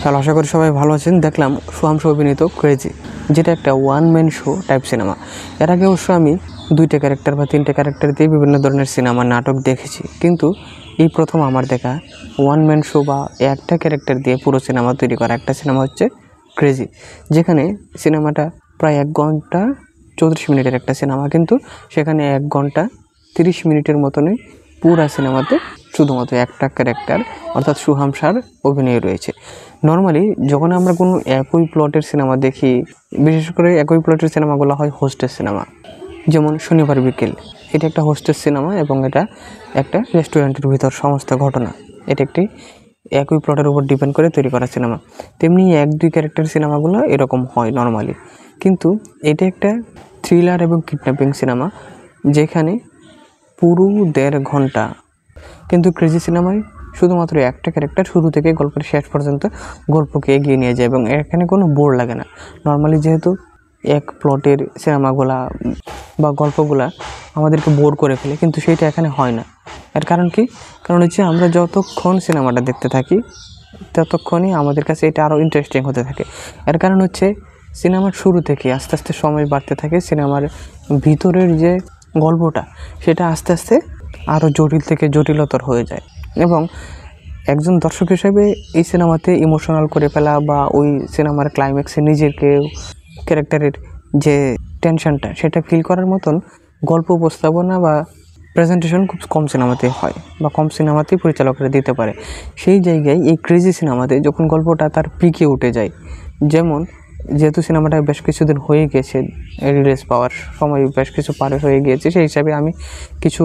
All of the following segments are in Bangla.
হ্যালো, আশা করি সবাই ভালো আছেন। দেখলাম সোহাম শাহ অভিনীত ক্রেজি, যেটা একটা one man show type cinema. এর আগে অবশ্য আমি 2টা ক্যারেক্টার বা 3টে ক্যারেক্টার দিয়ে বিভিন্ন ধরনের সিনেমা নাটক দেখেছি, কিন্তু এই প্রথম আমার দেখা ওয়ান ম্যান শো বা একটা ক্যারেক্টার দিয়ে পুরো সিনেমা তৈরি করা একটা সিনেমা হচ্ছে ক্রেজি, যেখানে সিনেমাটা প্রায় 1 ঘন্টা 34 মিনিটের একটা সিনেমা, কিন্তু সেখানে 1 ঘন্টা 30 মিনিটের মতনই পুরা সিনেমাতে শুধুমাত্র একটা ক্যারেক্টার অর্থাৎ সোহাম শাহর অভিনয় রয়েছে। নর্মালি যখন আমরা কোনো একই প্লটের সিনেমা দেখি, বিশেষ করে একই প্লটের সিনেমাগুলো হয় হোস্টের সিনেমা, যেমন শনিবার বিকেল। এটা একটা হোস্টের সিনেমা এবং এটা একটা রেস্টুরেন্টের ভিতর সমস্ত ঘটনা। এটা একটি একই প্লটের উপর ডিপেন্ড করে তৈরি করা সিনেমা। তেমনি 1-2 ক্যারেক্টার সিনেমাগুলো এরকম হয় নর্মালি, কিন্তু এটা একটা থ্রিলার এবং কিডন্যাপিং সিনেমা, যেখানে পুরো 1.5 ঘন্টা। কিন্তু ক্রেজি সিনেমায় শুধুমাত্র একটা ক্যারেক্টার শুরু থেকে গল্পের শেষ পর্যন্ত গল্পকে এগিয়ে নিয়ে যায় এবং এখানে কোনো বোর লাগে না। নর্মালি যেহেতু এক প্লটের সিনেমাগুলা বা গল্পগুলা আমাদেরকে বোর করে ফেলে, কিন্তু সেইটা এখানে হয় না। এর কারণ কি? কারণ হচ্ছে আমরা যতক্ষণ সিনেমাটা দেখতে থাকি ততক্ষণই আমাদের কাছে এটা আরও ইন্টারেস্টিং হতে থাকে। এর কারণ হচ্ছে সিনেমার শুরু থেকে আস্তে আস্তে সময় বাড়তে থাকে, সিনেমার ভিতরের যে গল্পটা সেটা আস্তে আস্তে আরও জটিল থেকে জটিলতর হয়ে যায় এবং একজন দর্শক হিসেবে এই সিনেমাতে ইমোশনাল করে ফেলা বা ওই সিনেমার ক্লাইম্যাক্সে নিজেকে ক্যারেক্টারের যে টেনশনটা সেটা ফিল করার মতন গল্প উপস্থাপনা বা প্রেজেন্টেশন খুব কম সিনেমাতে হয় বা কম সিনেমাতেই পরিচালকরা দিতে পারে। সেই জায়গায় এই ক্রেজি সিনেমাতে যখন গল্পটা তার পিকে উঠে যায়, যেমন যেহেতু সিনেমাটা বেশ কিছুদিন হয়ে গেছে, রিলিজ পাওয়ার সময় বেশ কিছু পার হয়ে গিয়েছে, সেই হিসাবে আমি কিছু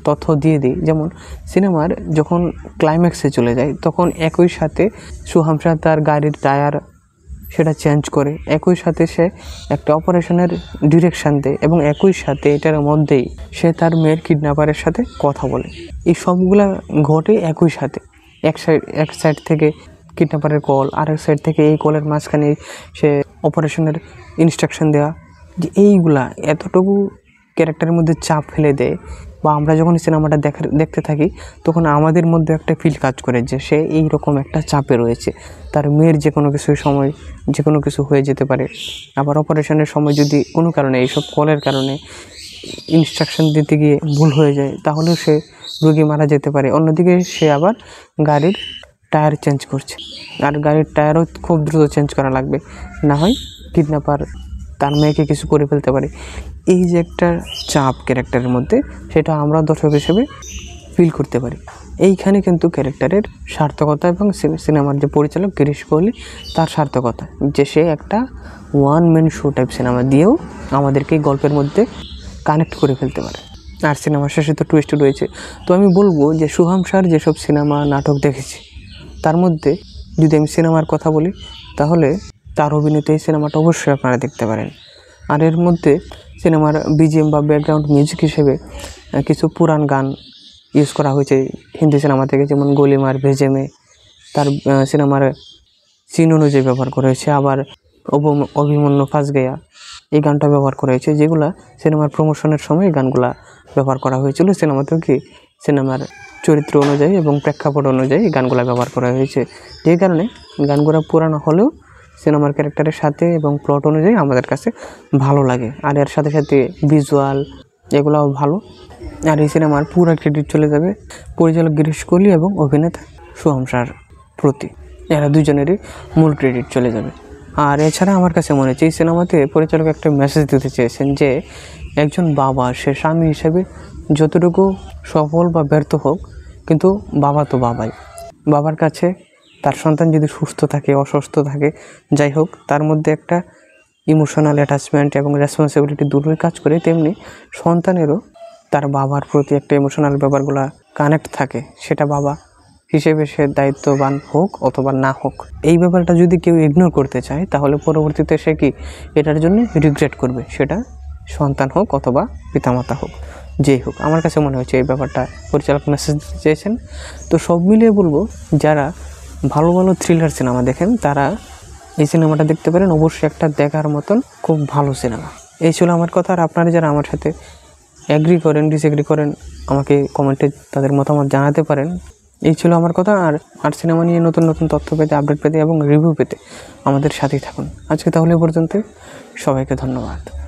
তথ্য দিয়ে দিই। যেমন সিনেমার যখন ক্লাইম্যাক্সে চলে যায় তখন একই সাথে সোহাম শাহ তার গাড়ির টায়ার সেটা চেঞ্জ করে, একই সাথে সে একটা অপারেশনের ডিরেকশান দেয় এবং একই সাথে এটার মধ্যেই সে তার মেয়ের কিডন্যাপারের সাথে কথা বলে। এই সবগুলা ঘটে একই সাথে। এক সাইড থেকে কিডন্যাপারের কল, আরেক সাইড থেকে এই কলের মাঝখানে সে অপারেশনের ইনস্ট্রাকশন দেওয়া, যে এইগুলা এতটুকু ক্যারেক্টারের মধ্যে চাপ ফেলে দেয় বা আমরা যখন সিনেমাটা দেখতে থাকি তখন আমাদের মধ্যে একটা ফিল কাজ করে যে সে এই রকম একটা চাপে রয়েছে, তার মেয়ের যে কোনো কিছু সময় যে কোনো কিছু হয়ে যেতে পারে। আবার অপারেশনের সময় যদি কোনো কারণে এইসব কলের কারণে ইনস্ট্রাকশন দিতে গিয়ে ভুল হয়ে যায় তাহলেও সে রোগী মারা যেতে পারে। অন্যদিকে সে আবার গাড়ির টায়ার চেঞ্জ করছে, আর গাড়ির টায়ারও খুব দ্রুত চেঞ্জ করা লাগবে, না হয় কিডন্যাপার তার মেয়েকে কিছু করে ফেলতে পারে। এই যে একটা চাপ ক্যারেক্টারের মধ্যে, সেটা আমরা দর্শক হিসেবে ফিল করতে পারি। এইখানে কিন্তু ক্যারেক্টারের সার্থকতা এবং সিনেমার যে পরিচালক গিরিশ কোহলি তার সার্থকতা, যে সে একটা one man show type cinema দিয়েও আমাদেরকে গল্পের মধ্যে কানেক্ট করে ফেলতে পারে। আর সিনেমার শেষে তো টুইস্ট রয়েছে। তো আমি বলবো যে সোহাম শাহর যেসব সিনেমা নাটক দেখেছি তার মধ্যে যদি আমি সিনেমার কথা বলি তাহলে তার অভিনীত এই সিনেমাটা অবশ্যই আপনারা দেখতে পারেন। আর এর মধ্যে সিনেমার বিজিএম বা ব্যাকগ্রাউন্ড মিউজিক হিসেবে কিছু পুরান গান ইউজ করা হয়েছে হিন্দি সিনেমা থেকে, যেমন গলিমার ভেজে মে তার সিনেমার সিন অনুযায়ী ব্যবহার করা হয়েছে। আবার অভিমন্যু ফাঁস গেয়া এই গানটা ব্যবহার করা হয়েছে, যেগুলা সিনেমার প্রমোশনের সময় এই গানগুলা ব্যবহার করা হয়েছিল। সিনেমাতেও কি সিনেমার চরিত্র অনুযায়ী এবং প্রেক্ষাপট অনুযায়ী গানগুলা ব্যবহার করা হয়েছে, যে কারণে গানগুলা পুরানো হলেও সিনেমার ক্যারেক্টারের সাথে এবং প্লট অনুযায়ী আমাদের কাছে ভালো লাগে। আর এর সাথে সাথে ভিজুয়াল এগুলোও ভালো। আর এই সিনেমার পুরো ক্রেডিট চলে যাবে পরিচালক গিরিশ কোহলি এবং অভিনেতা সোহাম শাহর প্রতি, এরা দুজনেরই মূল ক্রেডিট চলে যাবে। আর এছাড়া আমার কাছে মনে হচ্ছে এই সিনেমাতে পরিচালক একটা মেসেজ দিতে চেয়েছেন যে একজন বাবা সে স্বামী হিসেবে যতটুকু সফল বা ব্যর্থ হোক, কিন্তু বাবা তো বাবাই। বাবার কাছে তার সন্তান যদি সুস্থ থাকে অসুস্থ থাকে যাই হোক, তার মধ্যে একটা ইমোশনাল অ্যাটাচমেন্ট এবং রেসপন্সিবিলিটি দুটোই কাজ করে, তেমনি সন্তানেরও তার বাবার প্রতি একটা ইমোশনাল ব্যাপারগুলো কানেক্ট থাকে, সেটা বাবা হিসেবে সে দায়িত্ববান হোক অথবা না হোক। এই ব্যাপারটা যদি কেউ ইগনোর করতে চায় তাহলে পরবর্তীতে সে কি এটার জন্য রিগ্রেট করবে, সেটা সন্তান হোক অথবা পিতামাতা হোক, যেই হোক। আমার কাছে মনে হচ্ছে এই ব্যাপারটা পরিচালক মেসেজ দিতে চেয়েছেন। তো সব মিলিয়ে বলবো, যারা ভালো ভালো থ্রিলার সিনেমা দেখেন তারা এই সিনেমাটা দেখতে পারেন, অবশ্যই একটা দেখার মতন খুব ভালো সিনেমা। এই ছিল আমার কথা। আর আপনারা যারা আমার সাথে অ্যাগ্রি করেন ডিসএগ্রি করেন আমাকে কমেন্টে তাদের মতামত জানাতে পারেন। এই ছিল আমার কথা। আর সিনেমা নিয়ে নতুন নতুন তথ্য পেতে, আপডেট পেতে এবং রিভিউ পেতে আমাদের সাথেই থাকুন। আজকে তাহলে এ পর্যন্ত, সবাইকে ধন্যবাদ।